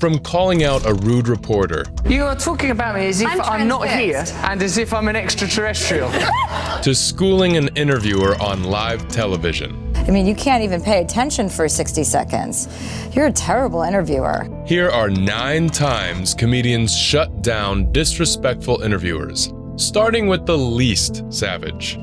From calling out a rude reporter. You are talking about me as if I'm not here and as if I'm an extraterrestrial. To schooling an interviewer on live television. I mean, you can't even pay attention for 60 seconds. You're a terrible interviewer. Here are 9 times comedians shut down disrespectful interviewers, starting with the least savage.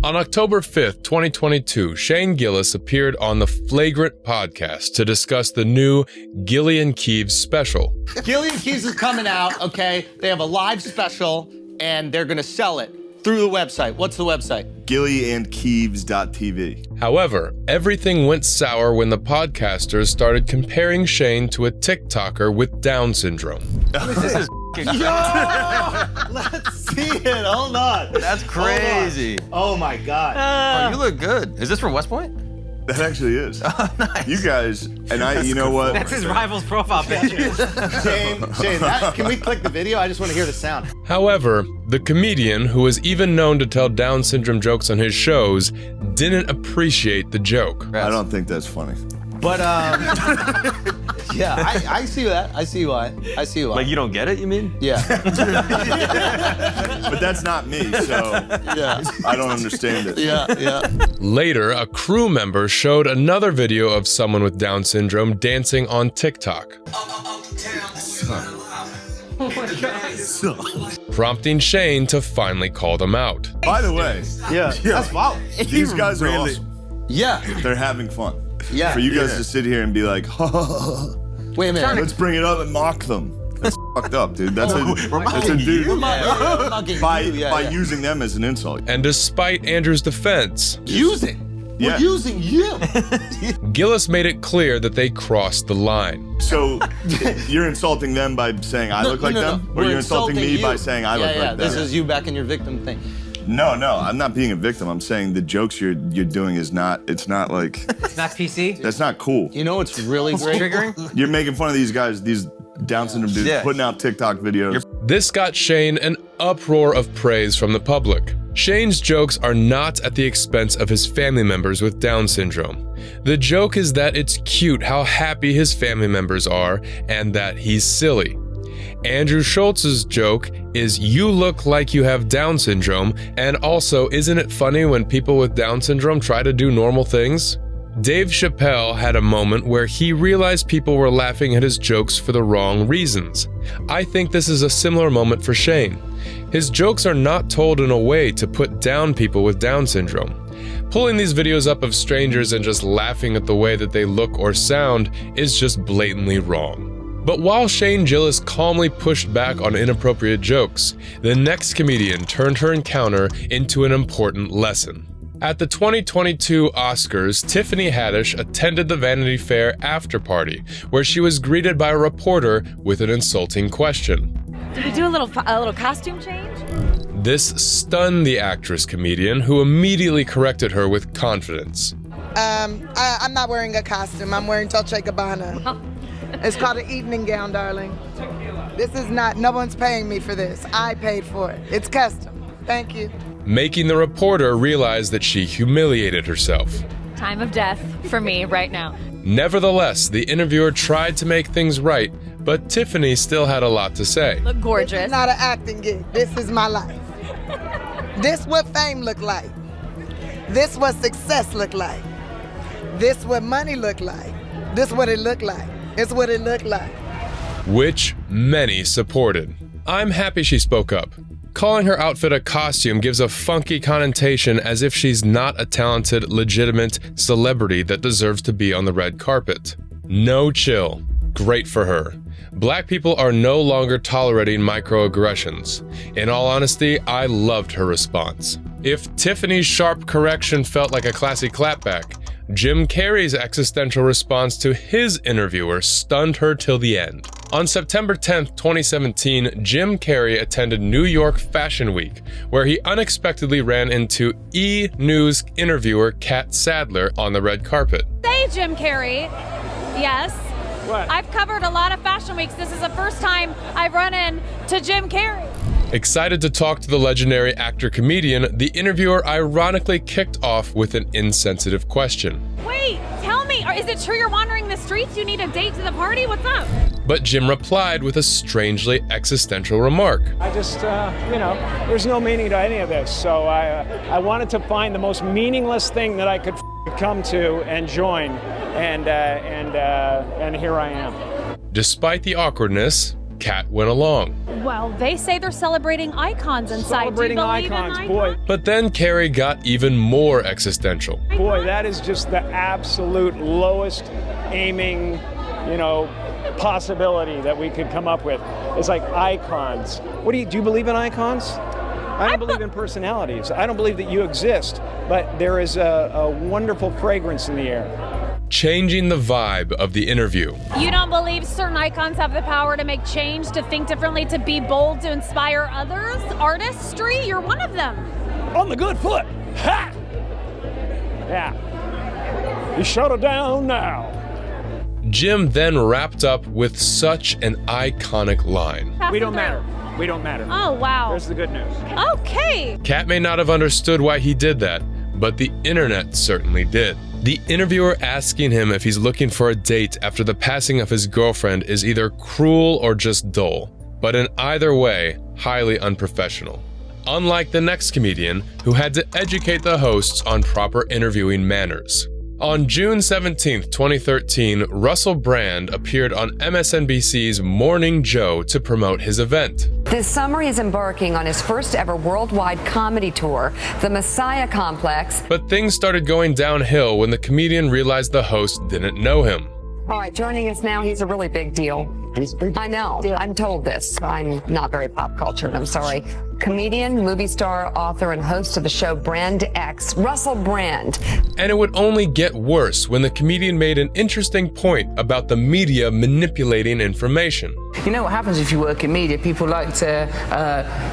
On October 5th, 2022, Shane Gillis appeared on the Flagrant podcast to discuss the new Gillian Keeves special. Gillian Keeves is coming out, okay? They have a live special, and they're gonna sell it through the website. What's the website? GillianKeeves.tv. However, everything went sour when the podcasters started comparing Shane to a TikToker with Down syndrome. This is Yo! Let's see it. Hold on. That's crazy. Oh my God. Oh, you look good. Is this from West Point? That actually is. Oh, nice. You guys, and you know what? That's his rival's profile picture. Shane, can we click the video? I just want to hear the sound. However, the comedian, who was even known to tell Down syndrome jokes on his shows, didn't appreciate the joke. I don't think that's funny. But yeah, I see that. I see why. Like you don't get it, you mean? Yeah. But that's not me, so Yeah. I don't understand it. Yeah. Later, a crew member showed another video of someone with Down syndrome dancing on TikTok, prompting Shane to finally call them out. By the way, Yeah. That's wow. these guys are awesome. Yeah. They're having fun. Yeah. For you guys to sit here and be like, Wait a minute. let's bring it up and mock them. That's fucked up, dude. That's a dude. We're mocking By you. using them as an insult. And despite Andrew's defense, Using. Yeah. We're using you. Gillis made it clear that they crossed the line. So you're insulting them by saying I look like them? Or We're you're insulting me you. by saying I look like them? This is you back in your victim thing. No, I'm not being a victim. I'm saying the jokes you're doing is not, it's not like, It's not PC. that's not cool. You know what's really great? Triggering. You're making fun of these guys, these Down syndrome dudes, Yeah. putting out TikTok videos. This got Shane an uproar of praise from the public. Shane's jokes are not at the expense of his family members with Down syndrome. The joke is that it's cute how happy his family members are and that he's silly. Andrew Schultz's joke is you look like you have Down syndrome, and also isn't it funny when people with Down syndrome try to do normal things? Dave Chappelle had a moment where he realized people were laughing at his jokes for the wrong reasons. I think this is a similar moment for Shane. His jokes are not told in a way to put down people with Down syndrome. Pulling these videos up of strangers and just laughing at the way that they look or sound is just blatantly wrong. But while Shane Gillis calmly pushed back on inappropriate jokes, the next comedian turned her encounter into an important lesson. At the 2022 Oscars, Tiffany Haddish attended the Vanity Fair after party, where she was greeted by a reporter with an insulting question. Did we do a little costume change? This stunned the actress-comedian, who immediately corrected her with confidence. I'm not wearing a costume. I'm wearing Dolce & Gabbana. It's called an evening gown, darling. This is not, no one's paying me for this. I paid for it. It's custom. Thank you. Making the reporter realize that she humiliated herself. Time of death for me right now. Nevertheless, the interviewer tried to make things right, but Tiffany still had a lot to say. Look This gorgeous. is not an acting gig. This is my life. This what fame look like. This what success look like. This what money look like. This what it look like. It's what it looked like. Which many supported. I'm happy she spoke up. Calling her outfit a costume gives a funky connotation as if she's not a talented, legitimate celebrity that deserves to be on the red carpet. No chill. Great for her. Black people are no longer tolerating microaggressions. In all honesty, I loved her response. If Tiffany's sharp correction felt like a classy clapback, Jim Carrey's existential response to his interviewer stunned her till the end. On September 10th, 2017, Jim Carrey attended New York Fashion Week, where he unexpectedly ran into E! News interviewer Kat Sadler on the red carpet. Say, Jim Carrey. Yes. What? I've covered a lot of fashion weeks. This is the first time I've run into Jim Carrey. Excited to talk to the legendary actor-comedian, the interviewer ironically kicked off with an insensitive question. Wait, tell me, is it true you're wandering the streets? You need a date to the party? What's up? But Jim replied with a strangely existential remark. I just, there's no meaning to any of this. So I wanted to find the most meaningless thing that I could come to and join, and here I am. Despite the awkwardness, Kat went along. Well, they say they're celebrating icons inside. Celebrating Do you believe icons, in boy. But then Carrie got even more existential. Boy, that is just the absolute lowest aiming, possibility that we could come up with. It's like icons. Do you believe in icons? I don't believe in personalities. I don't believe that you exist, but there is a wonderful fragrance in the air. Changing the vibe of the interview. You don't believe certain icons have the power to make change, to think differently, to be bold, to inspire others? Artistry? You're one of them. On the good foot. Ha! Yeah. You shut it down now. Jim then wrapped up with such an iconic line. We don't matter. We don't matter. Oh, wow. There's the good news. Okay. Kat may not have understood why he did that, but the internet certainly did. The interviewer asking him if he's looking for a date after the passing of his girlfriend is either cruel or just dull, but in either way, highly unprofessional. Unlike the next comedian, who had to educate the hosts on proper interviewing manners. On June 17, 2013, Russell Brand appeared on MSNBC's Morning Joe to promote his event. This summer, he's embarking on his first ever worldwide comedy tour, The Messiah Complex. But things started going downhill when the comedian realized the host didn't know him. All right, joining us now, he's a really big deal. I know. I'm told this. I'm not very pop cultured. I'm sorry. Comedian, movie star, author, and host of the show Brand X, Russell Brand. And it would only get worse when the comedian made an interesting point about the media manipulating information. You know what happens if you work in media? People like to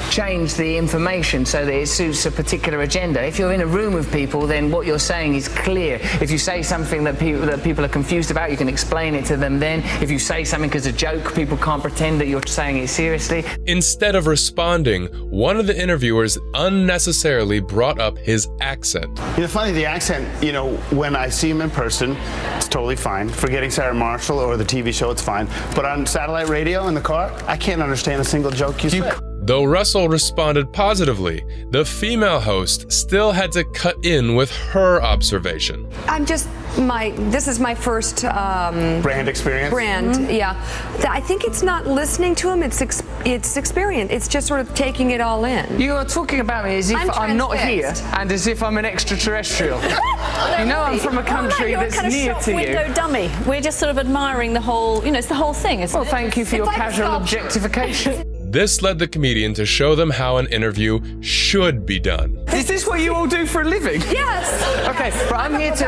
change the information so that it suits a particular agenda. If you're in a room with people, then what you're saying is clear. If you say something that people are confused about, you can explain it to them then. If you say something as a joke, people can't pretend that you're saying it seriously. Instead of responding, one of the interviewers unnecessarily brought up his accent. Funny, the accent, when I see him in person, it's totally fine. Forgetting Sarah Marshall or the TV show, it's fine. But on satellite radio in the car, I can't understand a single joke you say. Though Russell responded positively, the female host still had to cut in with her observation. This is my first brand experience. Yeah. I think it's not listening to him, it's experience. It's just sort of taking it all in. You are talking about me as if I'm not here and as if I'm an extraterrestrial. I'm from a country that's near to you. Window dummy. We're just sort of admiring the whole, it's the whole thing, isn't it? Well, thank you for your casual objectification. This led the comedian to show them how an interview should be done. Is this what you all do for a living? Yes. Okay, but I'm here to...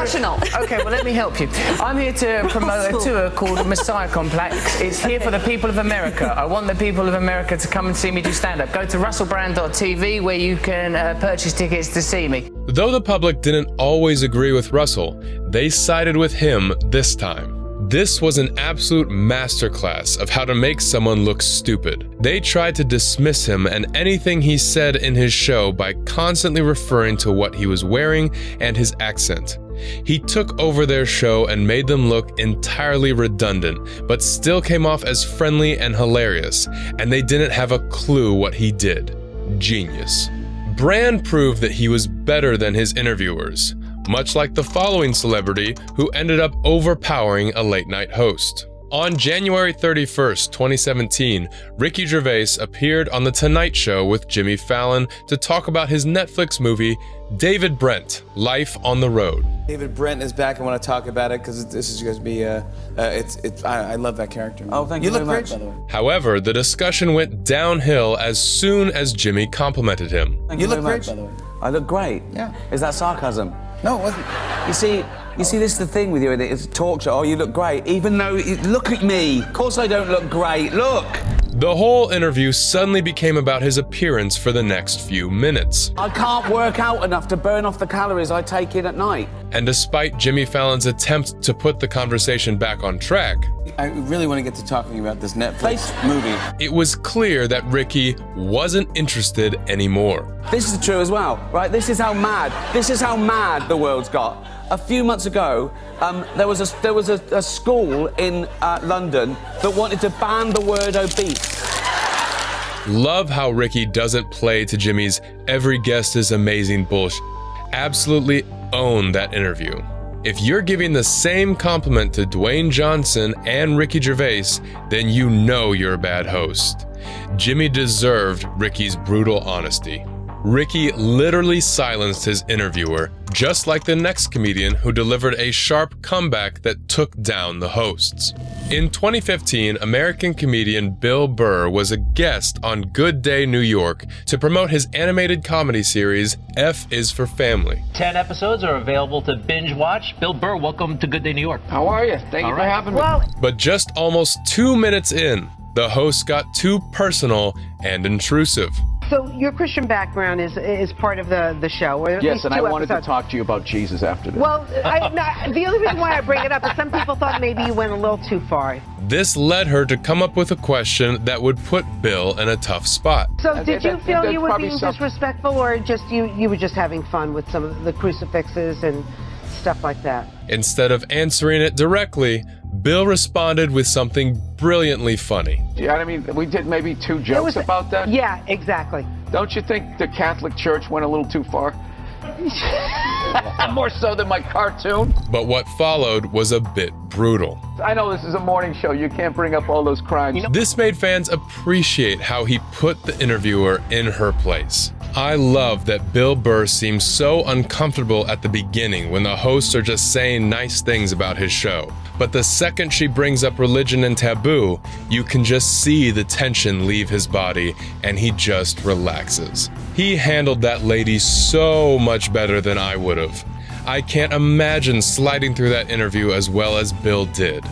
Okay, well, let me help you. I'm here to promote a tour called Messiah Complex. It's here for the people of America. I want the people of America to come and see me do stand-up. Go to russellbrand.tv where you can purchase tickets to see me. Though the public didn't always agree with Russell, they sided with him this time. This was an absolute masterclass of how to make someone look stupid. They tried to dismiss him and anything he said in his show by constantly referring to what he was wearing and his accent. He took over their show and made them look entirely redundant, but still came off as friendly and hilarious, and they didn't have a clue what he did. Genius. Brand proved that he was better than his interviewers, much like the following celebrity who ended up overpowering a late-night host. On January 31st, 2017, Ricky Gervais appeared on The Tonight Show with Jimmy Fallon to talk about his Netflix movie, David Brent, Life on the Road. David Brent is back. I want to talk about it because this is going to be, I love that character. Oh, thank you. You look great, by the way. However, the discussion went downhill as soon as Jimmy complimented him. You look great, by the way. I look great. Yeah. Is that sarcasm? No, it wasn't. You see, this is the thing with you. It's a talk show. Oh, you look great. Even though, look at me. Of course I don't look great. Look. The whole interview suddenly became about his appearance for the next few minutes. I can't work out enough to burn off the calories I take in at night. And despite Jimmy Fallon's attempt to put the conversation back on track, I really want to get to talking about this Netflix movie. It was clear that Ricky wasn't interested anymore. This is true as well, right? This is how mad the world's got. A few months ago, there was a school in London that wanted to ban the word obese. Love how Ricky doesn't play to Jimmy's every guest is amazing bullshit. Absolutely own that interview. If you're giving the same compliment to Dwayne Johnson and Ricky Gervais, then you know you're a bad host. Jimmy deserved Ricky's brutal honesty. Ricky literally silenced his interviewer, just like the next comedian who delivered a sharp comeback that took down the hosts. In 2015, American comedian Bill Burr was a guest on Good Day New York to promote his animated comedy series, F is for Family. 10 episodes are available to binge watch. Bill Burr, welcome to Good Day New York. How are you? Thank you for having me. But just almost 2 minutes in, the host got too personal and intrusive. So your Christian background is part of the show. Or at Yes, least and I two wanted to episodes. talk to you about Jesus after this. Well, the only reason why I bring it up is some people thought maybe you went a little too far. This led her to come up with a question that would put Bill in a tough spot. So did you feel that's you were probably being some- disrespectful, or just you were just having fun with some of the crucifixes and stuff like that? Instead of answering it directly, Bill responded with something brilliantly funny. Yeah, I mean, we did maybe 2 jokes about that. Yeah, exactly. Don't you think the Catholic Church went a little too far? More so than my cartoon. But what followed was a bit brutal. I know this is a morning show. You can't bring up all those crimes. This made fans appreciate how he put the interviewer in her place. I love that Bill Burr seems so uncomfortable at the beginning when the hosts are just saying nice things about his show. But the second she brings up religion and taboo, you can just see the tension leave his body and he just relaxes. He handled that lady so much better than I would have. I can't imagine sliding through that interview as well as Bill did.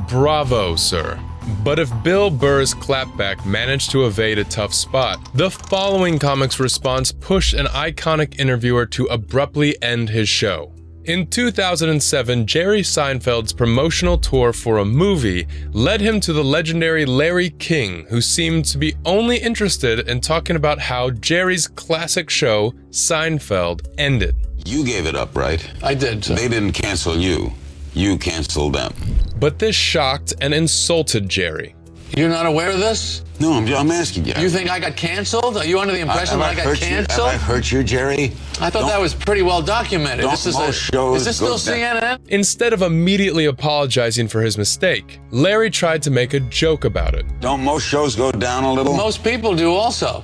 Bravo, sir. But if Bill Burr's clapback managed to evade a tough spot, the following comic's response pushed an iconic interviewer to abruptly end his show. In 2007, Jerry Seinfeld's promotional tour for a movie led him to the legendary Larry King, who seemed to be only interested in talking about how Jerry's classic show, Seinfeld, ended. You gave it up, right? I did. They didn't cancel you. You canceled them. But this shocked and insulted Jerry. You're not aware of this? No, I'm asking you. You think I got canceled? Are you under the impression that I got canceled? Have I hurt you, Jerry? I thought that was pretty well documented. Is this still CNN? Instead of immediately apologizing for his mistake, Larry tried to make a joke about it. Don't most shows go down a little? Most people do also.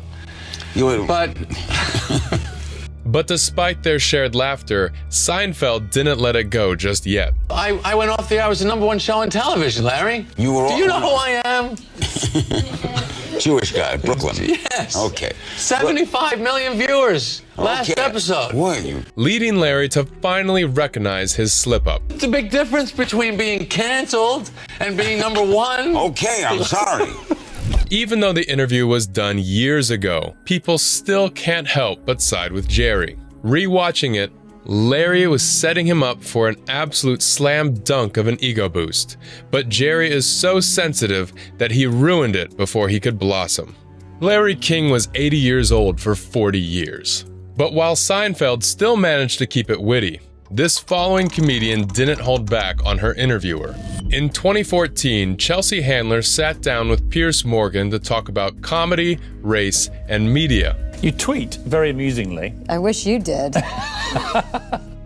But despite their shared laughter, Seinfeld didn't let it go just yet. I went off the air. I was the #1 show on television, Larry. Do you know who I am? Jewish guy, Brooklyn. Yes. Okay. 75 million viewers. Last episode. Were you? Leading Larry to finally recognize his slip-up. It's a big difference between being canceled and being #1. Okay, I'm sorry. Even though the interview was done years ago, people still can't help but side with Jerry. Rewatching it, Larry was setting him up for an absolute slam dunk of an ego boost, but Jerry is so sensitive that he ruined it before he could blossom. Larry King was 80 years old for 40 years. But while Seinfeld still managed to keep it witty, this following comedian didn't hold back on her interviewer. In 2014, Chelsea Handler sat down with Piers Morgan to talk about comedy, race, and media. You tweet very amusingly. I wish you did.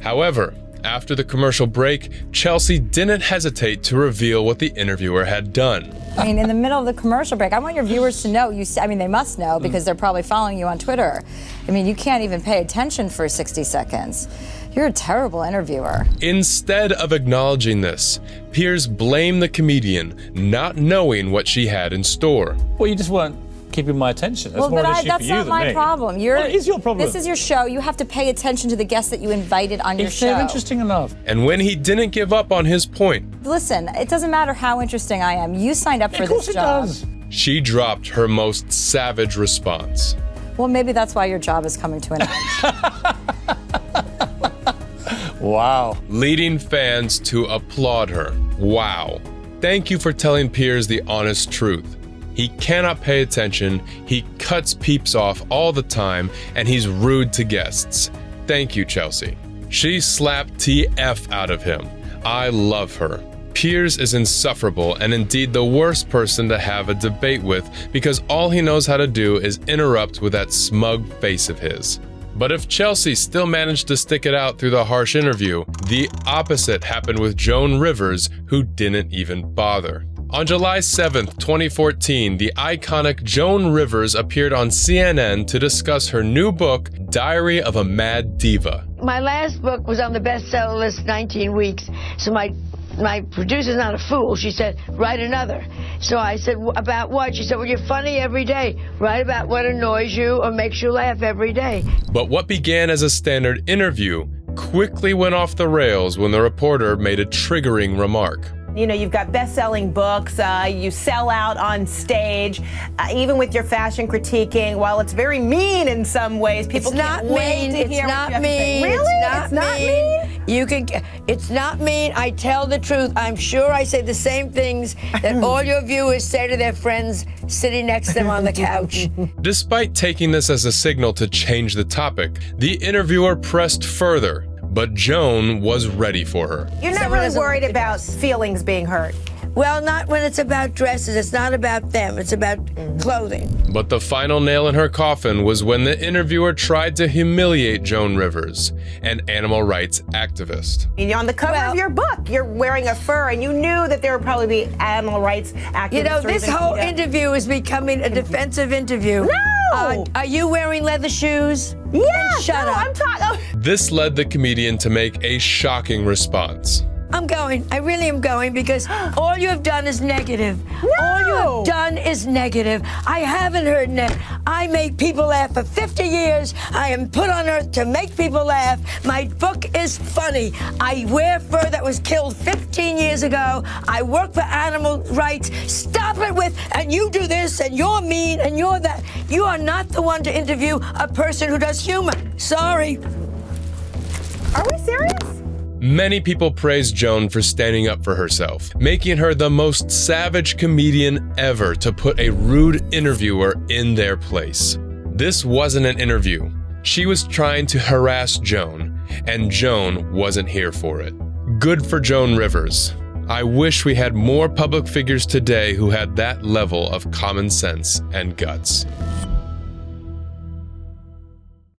However, after the commercial break, Chelsea didn't hesitate to reveal what the interviewer had done. I mean, in the middle of the commercial break, I want your viewers to know, they must know because they're probably following you on Twitter. I mean, you can't even pay attention for 60 seconds. You're a terrible interviewer. Instead of acknowledging this, Piers blamed the comedian, not knowing what she had in store. Well, you just weren't keeping my attention. That's Well, more but an issue that's for you not than my me. problem. Well, it is your problem. This is your show. You have to pay attention to the guests that you invited on your If show. they're interesting enough. And when he didn't give up on his point, Listen, it doesn't matter how interesting I am. You signed up for this job. she dropped her most savage response. Well, maybe that's why your job is coming to an end. Wow. leading fans to applaud her. Wow. Thank you for telling Piers the honest truth. He cannot pay attention, he cuts peeps off all the time, and he's rude to guests. Thank you, Chelsea. She slapped TF out of him. I love her. Piers is insufferable and indeed the worst person to have a debate with because all he knows how to do is interrupt with that smug face of his. But if Chelsea still managed to stick it out through the harsh interview, the opposite happened with Joan Rivers, who didn't even bother. On July 7th, 2014, the iconic Joan Rivers appeared on CNN to discuss her new book, Diary of a Mad Diva. My last book was on the bestseller list 19 weeks, so my producer's not a fool. She said, write another. So I said, about what? She said, well, you're funny every day. Write about what annoys you or makes you laugh every day. But what began as a standard interview quickly went off the rails when the reporter made a triggering remark. You know, you've got best-selling books, you sell out on stage, even with your fashion critiquing. While it's very mean in some ways, people can't wait to hear what you have to say. Really? It's not mean? You can. It's not mean. I tell the truth. I'm sure I say the same things that all your viewers say to their friends sitting next to them on the couch. Despite taking this as a signal to change the topic, the interviewer pressed further. But Joan was ready for her. You're not really worried about feelings being hurt. Well, not when it's about dresses. It's not about them. It's about clothing. But the final nail in her coffin was when the interviewer tried to humiliate Joan Rivers, an animal rights activist. And on the cover of your book, you're wearing a fur, and you knew that there would probably be animal rights activists. You know, this whole interview is becoming a defensive interview. No! Are you wearing leather shoes? Yeah, shut up. I'm talking. This led the comedian to make a shocking response. I'm going. I really am going because all you have done is negative. No! All you have done is negative. I haven't heard that. I make people laugh for 50 years. I am put on earth to make people laugh. My book is funny. I wear fur that was killed 15 years ago. I work for animal rights. Stop it with, and you do this, and you're mean, and you're that. You are not the one to interview a person who does humor. Sorry. Are we serious? Many people praised Joan for standing up for herself, making her the most savage comedian ever to put a rude interviewer in their place. This wasn't an interview. She was trying to harass Joan, and Joan wasn't here for it. Good for Joan Rivers. I wish we had more public figures today who had that level of common sense and guts.